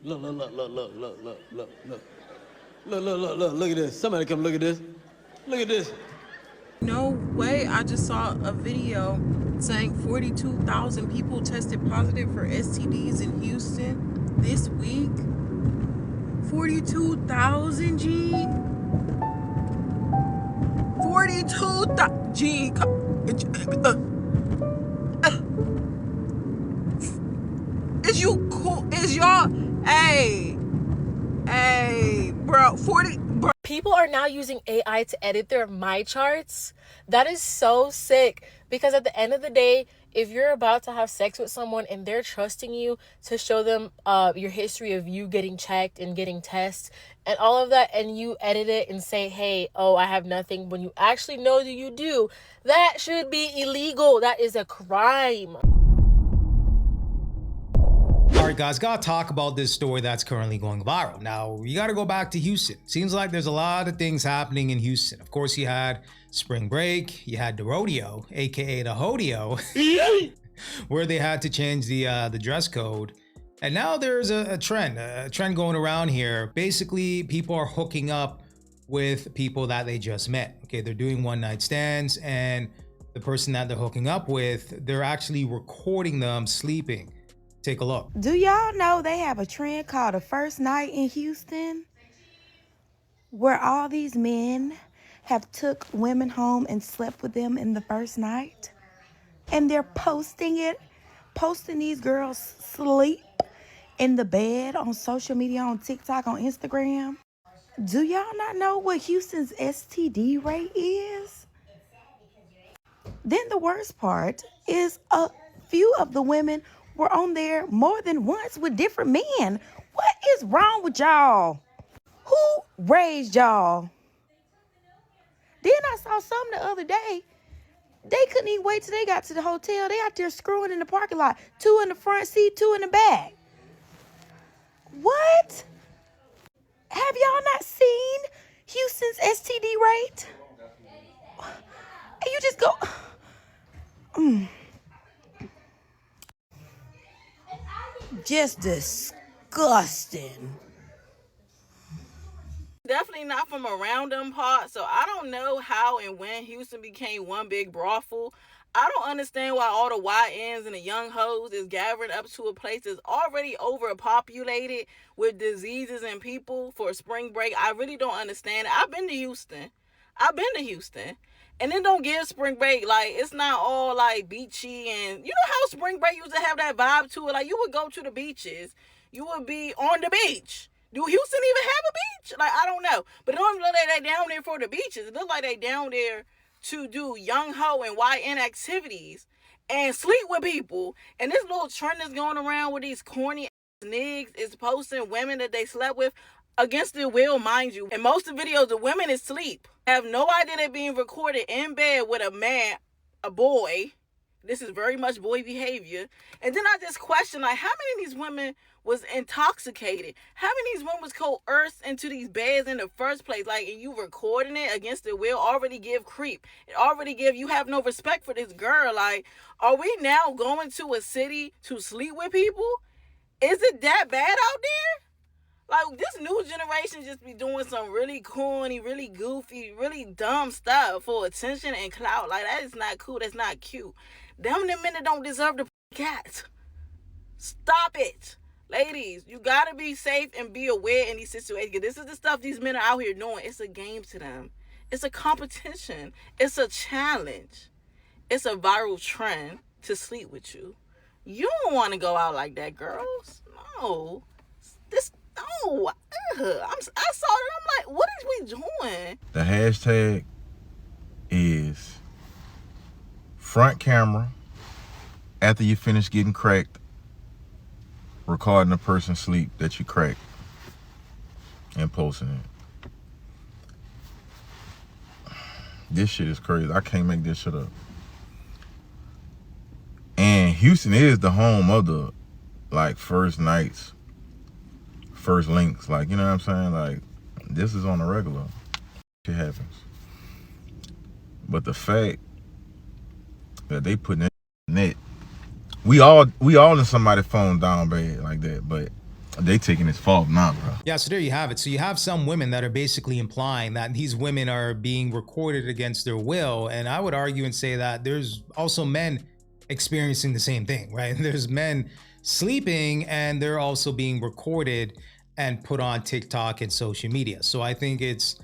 Look, look, look, look, look, look, look, look, look. Look at this. Somebody come look at this. Look at this. No way. I just saw a video saying 42,000 people tested positive for STDs in Houston this week. 42,000, G. 42,000, G. Is you cool? Is y'all? Hey, bro. 40. Bro. People are now using AI to edit their my charts. That is so sick, because at the end of the day, if you're about to have sex with someone and they're trusting you to show them your history of you getting checked and getting tests and all of that, and you edit it and say, hey, oh, I have nothing, when you actually know that you do, that should be illegal. That is a crime. All right, guys, gotta talk about this story that's currently going viral. Now, you gotta go back to Houston. Seems like there's a lot of things happening in Houston. Of course, you had spring break, you had the rodeo, aka the hodeo, where they had to change the dress code. And now there's a trend going around here. Basically, people are hooking up with people that they just met. Okay, they're doing one-night stands, and the person that they're hooking up with, they're actually recording them sleeping. Take a look. Do y'all know they have a trend called the first night in Houston, where all these men have took women home and slept with them in the first night, and they're posting these girls sleep in the bed on social media, on TikTok, on Instagram. Do y'all not know what Houston's STD rate is? Then the worst part is a few of the women were on there more than once with different men. What is wrong with y'all? Who raised y'all? Then I saw some the other day. They couldn't even wait till they got to the hotel. They out there screwing in the parking lot. 2 in the front seat, 2 in the back. What? Have y'all not seen Houston's STD rate? And you just go... Just disgusting. Definitely not from around them parts, so I don't know how and when Houston became one big brothel. I don't understand why all the YNs and the young hoes is gathering up to a place that's already overpopulated with diseases and people for spring break. I really don't understand it. I've been to Houston. And then don't give spring break, like, it's not all, like, beachy, and you know how spring break used to have that vibe to it? Like, you would go to the beaches. You would be on the beach. Do Houston even have a beach? Like, I don't know. But it don't look like they down there for the beaches. It look like they down there to do young ho and YN activities and sleep with people. And this little trend is going around with these corny niggas is posting women that they slept with against their will, mind you. And most of the videos, the women is asleep. Have no idea they're being recorded in bed with a man, a boy. This is very much boy behavior. And then I just question, like, how many of these women was intoxicated? How many of these women was coerced into these beds in the first place? Like, and you recording it against their will already give creep. It already give, you have no respect for this girl. Like, are we now going to a city to sleep with people? Is it that bad out there? Like, this new generation just be doing some really corny, really goofy, really dumb stuff for attention and clout. Like, that is not cool. That's not cute. Them men that don't deserve the cat. Stop it. Ladies, you gotta be safe and be aware in these situations. This is the stuff these men are out here doing. It's a game to them. It's a competition. It's a challenge. It's a viral trend to sleep with you. You don't want to go out like that, girls. No. No, I saw it. I'm like, what is we doing? The hashtag is front camera after you finish getting cracked, recording the person sleep that you cracked and posting it. This shit is crazy. I can't make this shit up. And Houston is the home of the, like, first nights, first links, like, you know what I'm saying? Like, this is on the regular. It happens. But the fact that they putting it in it, we all in somebody's phone down bad like that. But They taking his fault now, bro. Yeah, so there you have it. So you have some women that are basically implying that these women are being recorded against their will. And I would argue and say that there's also men experiencing the same thing, right? There's men sleeping and they're also being recorded and put on TikTok and social media. So I think it's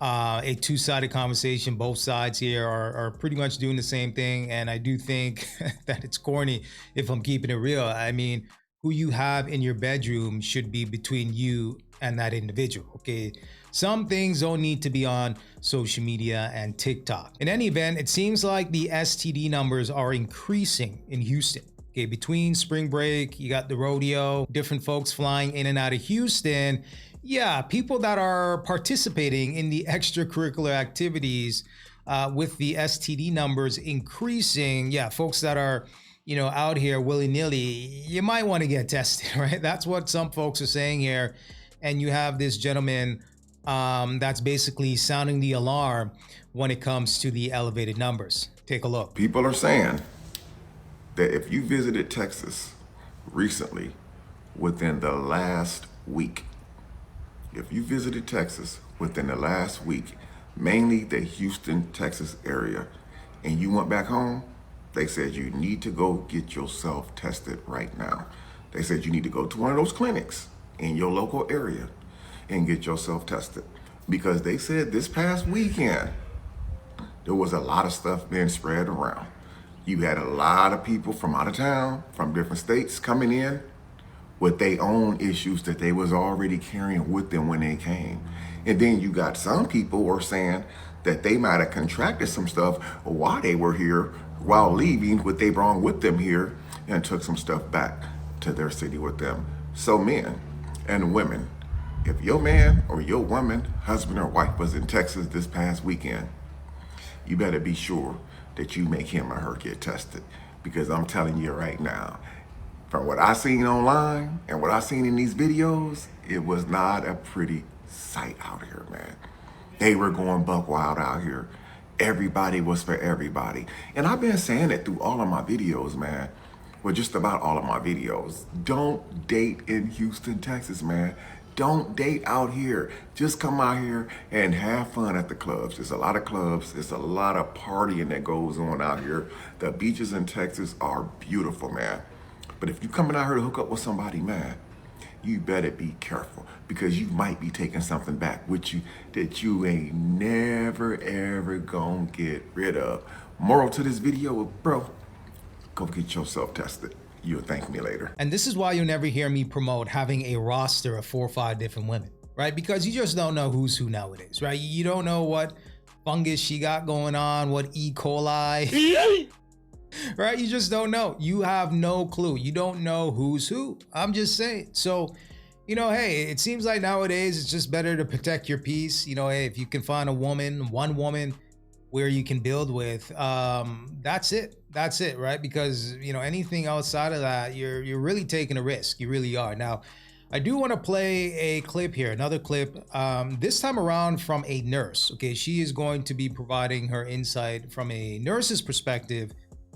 a two-sided conversation. Both sides here are pretty much doing the same thing. And I do think that it's corny if I'm keeping it real. I mean, who you have in your bedroom should be between you and that individual, okay? Some things don't need to be on social media and TikTok. In any event, it seems like the STD numbers are increasing in Houston. Okay, between spring break, you got the rodeo, different folks flying in and out of Houston. Yeah, people that are participating in the extracurricular activities with the STD numbers increasing. Yeah, folks that are, out here willy-nilly, you might want to get tested, right? That's what some folks are saying here. And you have this gentleman that's basically sounding the alarm when it comes to the elevated numbers. Take a look. People are saying that if you visited Texas recently, within the last week, mainly the Houston, Texas area, and you went back home, they said you need to go get yourself tested right now. They said you need to go to one of those clinics in your local area and get yourself tested. Because they said this past weekend, there was a lot of stuff being spread around. You had a lot of people from out of town, from different states coming in with their own issues that they was already carrying with them when they came. And then you got some people were saying that they might have contracted some stuff while they were here, while leaving what they brought with them here, and took some stuff back to their city with them. So men and women, if your man or your woman, husband or wife was in Texas this past weekend, you better be sure that you make him or her get tested. Because I'm telling you right now, from what I seen online and what I seen in these videos, it was not a pretty sight out here, man. They were going buck wild out here. Everybody was for everybody. And I've been saying it through all of my videos, man. Well, just about all of my videos. Don't date in Houston, Texas, man. Don't date out here. Just come out here and have fun at the clubs. There's a lot of clubs. There's a lot of partying that goes on out here. The beaches in Texas are beautiful, man. But if you coming out here to hook up with somebody, man, you better be careful, because you might be taking something back with you that you ain't never, ever gonna get rid of. Moral to this video, bro, go get yourself tested. You'll thank me later. And this is why you'll never hear me promote having a roster of 4 or 5 different women, right? Because you just don't know who's who nowadays, right? You don't know what fungus she got going on, what E. coli, right? You just don't know. You have no clue. You don't know who's who. I'm just saying. So, hey, it seems like nowadays it's just better to protect your peace. Hey, if you can find one woman where you can build with, that's it. That's it, right? Because, anything outside of that, you're really taking a risk. You really are. Now, I do want to play a clip here, another clip, this time around from a nurse. Okay, she is going to be providing her insight from a nurse's perspective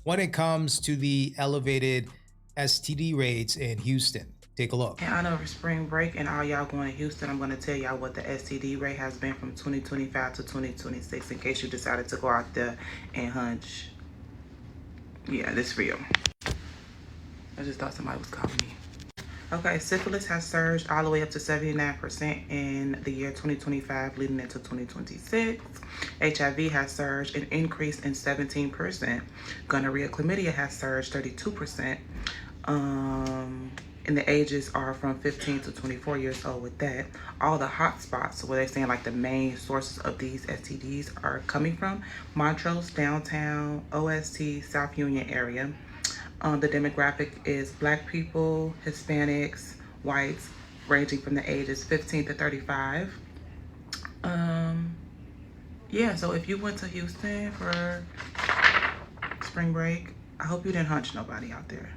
when it comes to the elevated STD rates in Houston. Take a look. In honor of spring break and all y'all going to Houston, I'm going to tell y'all what the STD rate has been from 2025 to 2026 in case you decided to go out there and hunch. Yeah, this is real. I just thought somebody was calling me. Okay, syphilis has surged all the way up to 79% in the year 2025 leading into 2026. HIV has surged and increased in 17%. Gonorrhea, chlamydia has surged 32%. And the ages are from 15 to 24 years old with that. All the hot spots, where they're saying like the main sources of these STDs are coming from: Montrose, downtown, OST, South Union area. The demographic is Black people, Hispanics, whites, ranging from the ages 15 to 35. Yeah, so if you went to Houston for spring break, I hope you didn't hunch nobody out there.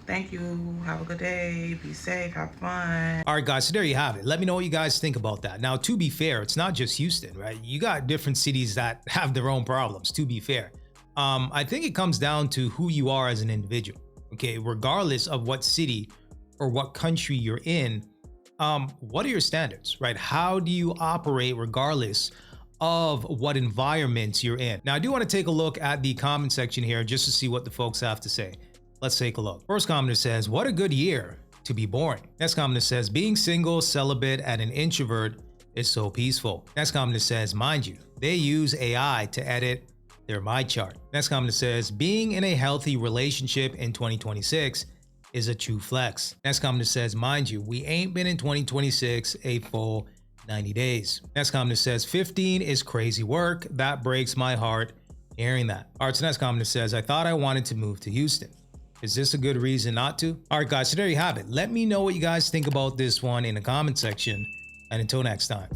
Thank you. Have a good day. Be safe. Have fun. All right, guys, so there you have it. Let me know what you guys think about that. Now, to be fair, it's not just Houston, right? You got different cities that have their own problems, to be fair. I think it comes down to who you are as an individual, okay? Regardless of what city or what country you're in, what are your standards, right? How do you operate regardless of what environments you're in? Now, I do want to take a look at the comment section here just to see what the folks have to say. Let's take a look. First commenter says, what a good year to be boring. Next commenter says, being single, celibate, and an introvert is so peaceful. Next commenter says, mind you, they use AI to edit their my chart. Next commenter says, being in a healthy relationship in 2026 is a true flex. Next commenter says, mind you, we ain't been in 2026 a full 90 days. Next commenter says, 15 is crazy work. That breaks my heart hearing that. All right, so next commenter says, I thought I wanted to move to Houston. Is this a good reason not to? All right, guys, so there you have it. Let me know what you guys think about this one in the comment section. And until next time.